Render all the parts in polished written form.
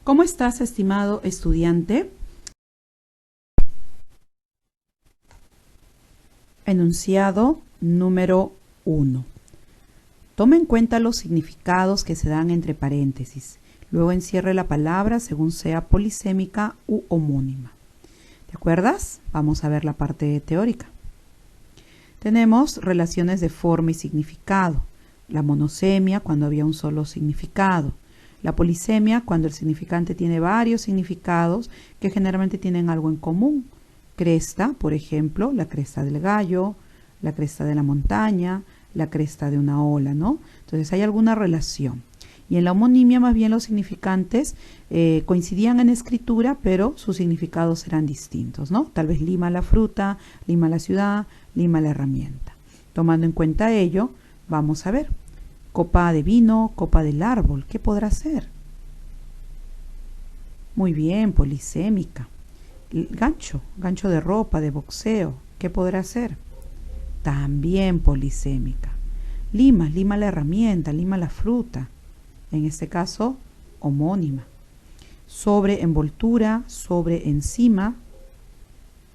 ¿Cómo estás, estimado estudiante? Enunciado número 1. Tome en cuenta los significados que se dan entre paréntesis. Luego encierre la palabra según sea polisémica u homónima. ¿Te acuerdas? Vamos a ver la parte teórica. Tenemos relaciones de forma y significado. La monosemia, cuando había un solo significado. La polisemia, cuando el significante tiene varios significados que generalmente tienen algo en común. Cresta, por ejemplo, la cresta del gallo, la cresta de la montaña, la cresta de una ola, ¿no? Entonces hay alguna relación. Y en la homonimia más bien los significantes coincidían en escritura, pero sus significados eran distintos, ¿no? Tal vez Lima la fruta, Lima la ciudad, Lima la herramienta. Tomando en cuenta ello, vamos a ver. Copa de vino, copa del árbol, ¿qué podrá ser? Muy bien, polisémica. Gancho, gancho de ropa, de boxeo, ¿qué podrá ser? También polisémica. Lima, lima la herramienta, lima la fruta. En este caso, homónima. Sobre envoltura, sobre encima.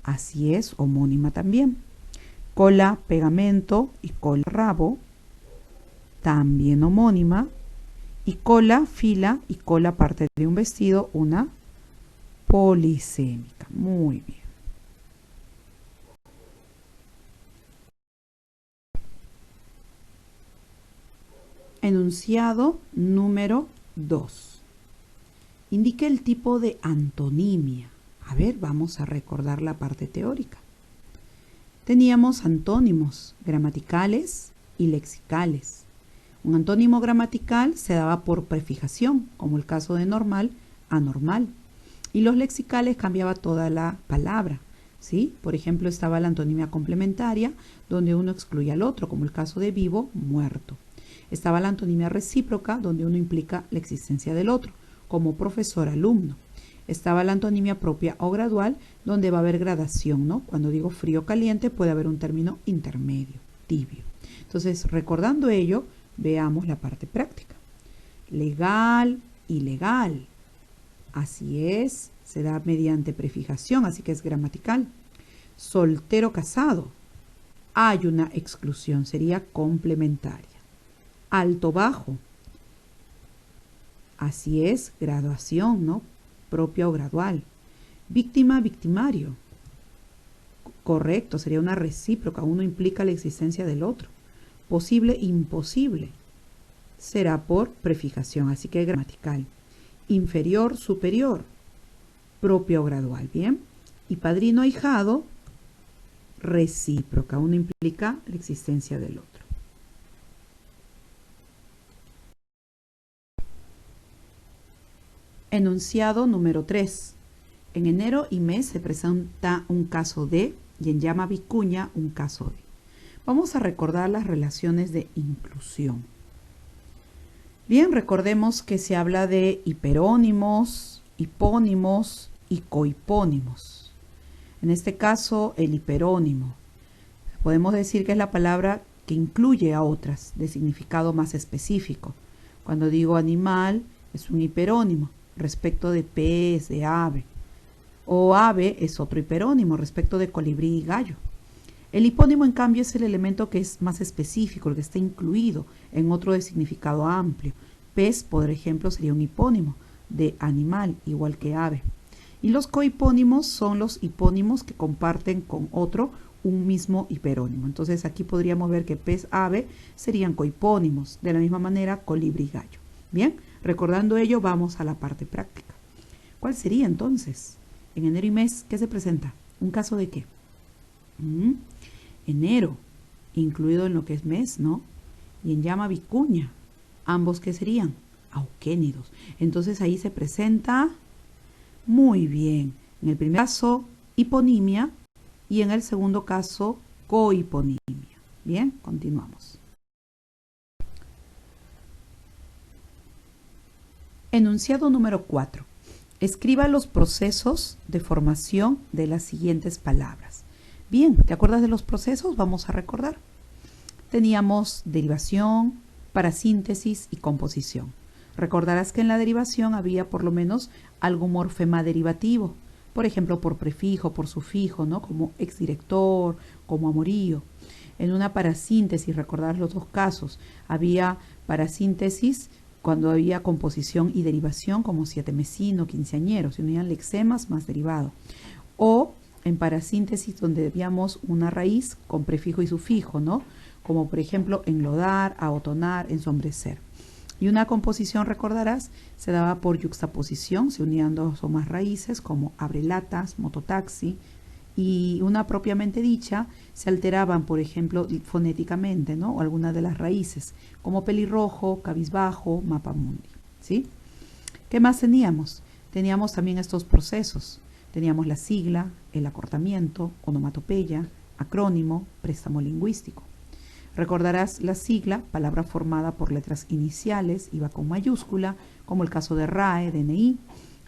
Así es, homónima también. Cola, pegamento y cola, rabo. También homónima. Y cola, fila y cola, parte de un vestido, una polisémica. Muy bien. Enunciado número 2. Indique el tipo de antonimia. A ver, vamos a recordar la parte teórica. Teníamos antónimos gramaticales y lexicales. Un antónimo gramatical se daba por prefijación, como el caso de normal, anormal. Y los lexicales cambiaba toda la palabra, ¿sí? Por ejemplo, estaba la antonimia complementaria, donde uno excluye al otro, como el caso de vivo, muerto. Estaba la antonimia recíproca, donde uno implica la existencia del otro, como profesor-alumno. Estaba la antonimia propia o gradual, donde va a haber gradación, ¿no? Cuando digo frío o caliente, puede haber un término intermedio, tibio. Entonces, recordando ello, veamos la parte práctica. Legal, ilegal. Así es, se da mediante prefijación, así que es gramatical. Soltero, casado. Hay una exclusión, sería complementaria. Alto, bajo. Así es, graduación, ¿no? Propia o gradual. Víctima, victimario. Correcto, sería una recíproca, uno implica la existencia del otro. Posible, imposible. Será por prefijación, así que es gramatical. Inferior, superior. Propia o gradual, ¿bien? Y padrino, ahijado, recíproca, uno implica la existencia del otro. Enunciado número 3. En enero y mes se presenta un caso de y en llama vicuña un caso de. Vamos a recordar las relaciones de inclusión. Bien, recordemos que se habla de hiperónimos, hipónimos y cohipónimos. En este caso, el hiperónimo. Podemos decir que es la palabra que incluye a otras de significado más específico. Cuando digo animal, es un hiperónimo respecto de pez, de ave. O ave es otro hiperónimo respecto de colibrí y gallo. El hipónimo, en cambio, es el elemento que es más específico, el que está incluido en otro de significado amplio. Pez, por ejemplo, sería un hipónimo de animal, igual que ave. Y los cohipónimos son los hipónimos que comparten con otro un mismo hiperónimo. Entonces aquí podríamos ver que pez, ave serían cohipónimos. De la misma manera, colibrí y gallo. Bien, recordando ello, vamos a la parte práctica. ¿Cuál sería entonces? En enero y mes, ¿qué se presenta? ¿Un caso de qué? Enero, incluido en lo que es mes, ¿no? Y en llama vicuña, ambos ¿qué serían? Auquénidos. Entonces ahí se presenta muy bien. En el primer caso, hiponimia y en el segundo caso, cohiponimia. Bien, continuamos. Enunciado número 4. Escriba los procesos de formación de las siguientes palabras. Bien, ¿te acuerdas de los procesos? Vamos a recordar. Teníamos derivación, parasíntesis y composición. Recordarás que en la derivación había por lo menos algún morfema derivativo, por ejemplo, por prefijo, por sufijo, ¿no? Como exdirector, como amorío. En una parasíntesis, recordar los dos casos, había parasíntesis cuando había composición y derivación, como sietemesino, quinceañero, se unían lexemas más derivado. O en parasíntesis donde veíamos una raíz con prefijo y sufijo, ¿no? Como por ejemplo enlodar, ahotonar, ensombrecer. Y una composición, recordarás, se daba por yuxtaposición, se unían dos o más raíces como abrelatas, mototaxi, y una propiamente dicha se alteraban, por ejemplo, fonéticamente, ¿no? O algunas de las raíces, como pelirrojo, cabizbajo, mapamundi, ¿sí? ¿Qué más teníamos? Teníamos también estos procesos. Teníamos la sigla, el acortamiento, onomatopeya, acrónimo, préstamo lingüístico. Recordarás la sigla, palabra formada por letras iniciales, iba con mayúscula, como el caso de RAE, DNI.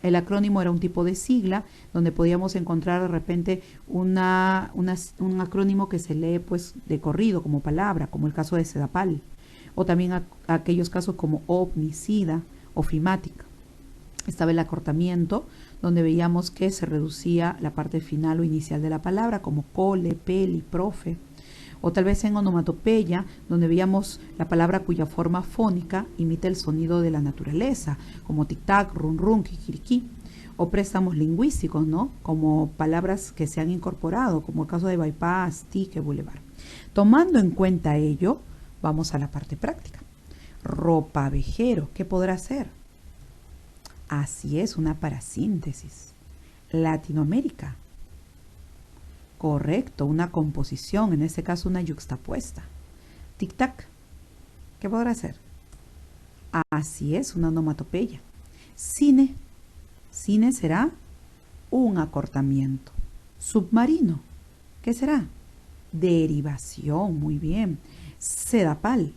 El acrónimo era un tipo de sigla donde podíamos encontrar de repente un acrónimo que se lee pues de corrido como palabra, como el caso de Sedapal, o también aquellos casos como OVNI, SIDA, ofimática. Estaba el acortamiento, donde veíamos que se reducía la parte final o inicial de la palabra, como cole, peli, profe. O tal vez en onomatopeya, donde veíamos la palabra cuya forma fónica imita el sonido de la naturaleza, como tic-tac, run-run, kikiriki. O préstamos lingüísticos, ¿no? Como palabras que se han incorporado, como el caso de bypass, tique, boulevard. Tomando en cuenta ello, vamos a la parte práctica. Ropavejero, ¿qué podrá ser? Así es, una parasíntesis. Latinoamérica. Correcto, una composición, en este caso una yuxtapuesta. Tic-tac, ¿qué podrá ser? Así es, una onomatopeya. Cine. Cine será un acortamiento. Submarino, ¿qué será? Derivación, muy bien. Sedapal,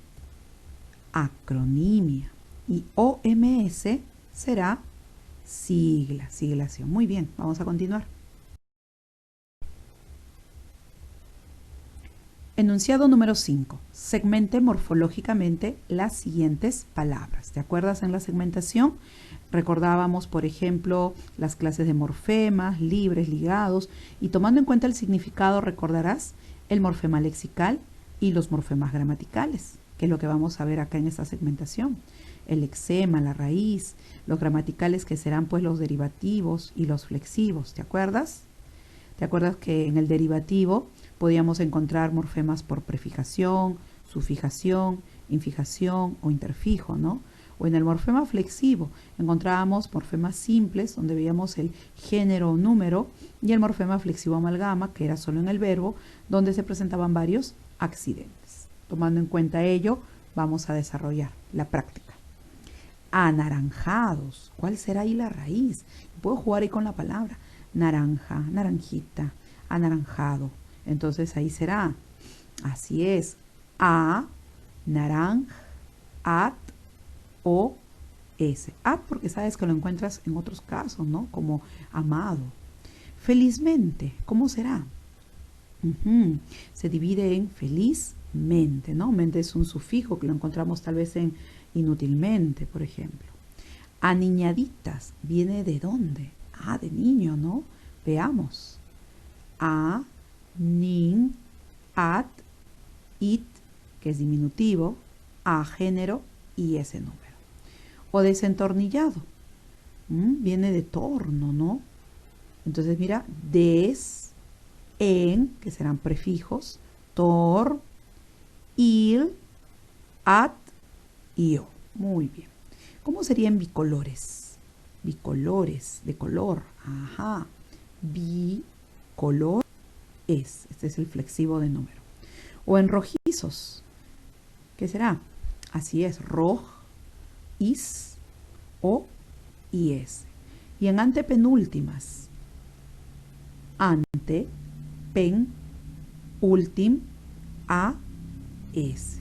acronimia. Y OMS será sigla, siglación. Muy bien, vamos a continuar. Enunciado número 5. Segmente morfológicamente las siguientes palabras. ¿Te acuerdas en la segmentación? Recordábamos, por ejemplo, las clases de morfemas, libres, ligados, y tomando en cuenta el significado, recordarás el morfema lexical y los morfemas gramaticales, que es lo que vamos a ver acá en esta segmentación. El lexema, la raíz, los gramaticales que serán pues los derivativos y los flexivos, ¿te acuerdas? ¿Te acuerdas que en el derivativo podíamos encontrar morfemas por prefijación, sufijación, infijación o interfijo, ¿no? O en el morfema flexivo encontrábamos morfemas simples, donde veíamos el género o número, y el morfema flexivo amalgama, que era solo en el verbo, donde se presentaban varios accidentes. Tomando en cuenta ello, vamos a desarrollar la práctica. Anaranjados. ¿Cuál será ahí la raíz? Puedo jugar ahí con la palabra. Naranja, naranjita, anaranjado. Entonces ahí será, así es, a, naranja, at, o, s. At porque sabes que lo encuentras en otros casos, ¿no? Como amado. Felizmente, ¿cómo será? Se divide en felizmente, ¿no? Mente es un sufijo que lo encontramos tal vez en inútilmente, por ejemplo. Aniñaditas, ¿viene de dónde? Ah, de niño, ¿no? Veamos. A, nin, at, it, que es diminutivo, a género y ese número. O desentornillado, viene de torno, ¿no? Entonces mira, des, en, que serán prefijos, tor, il, at y o. Muy bien. ¿Cómo serían bicolores? Bicolores, de color. Ajá. Bicolor es. Este es el flexivo de número. O en rojizos. ¿Qué será? Así es. Roj, is, o, y es. Y en antepenúltimas. Ante, pen, ultim, a, s.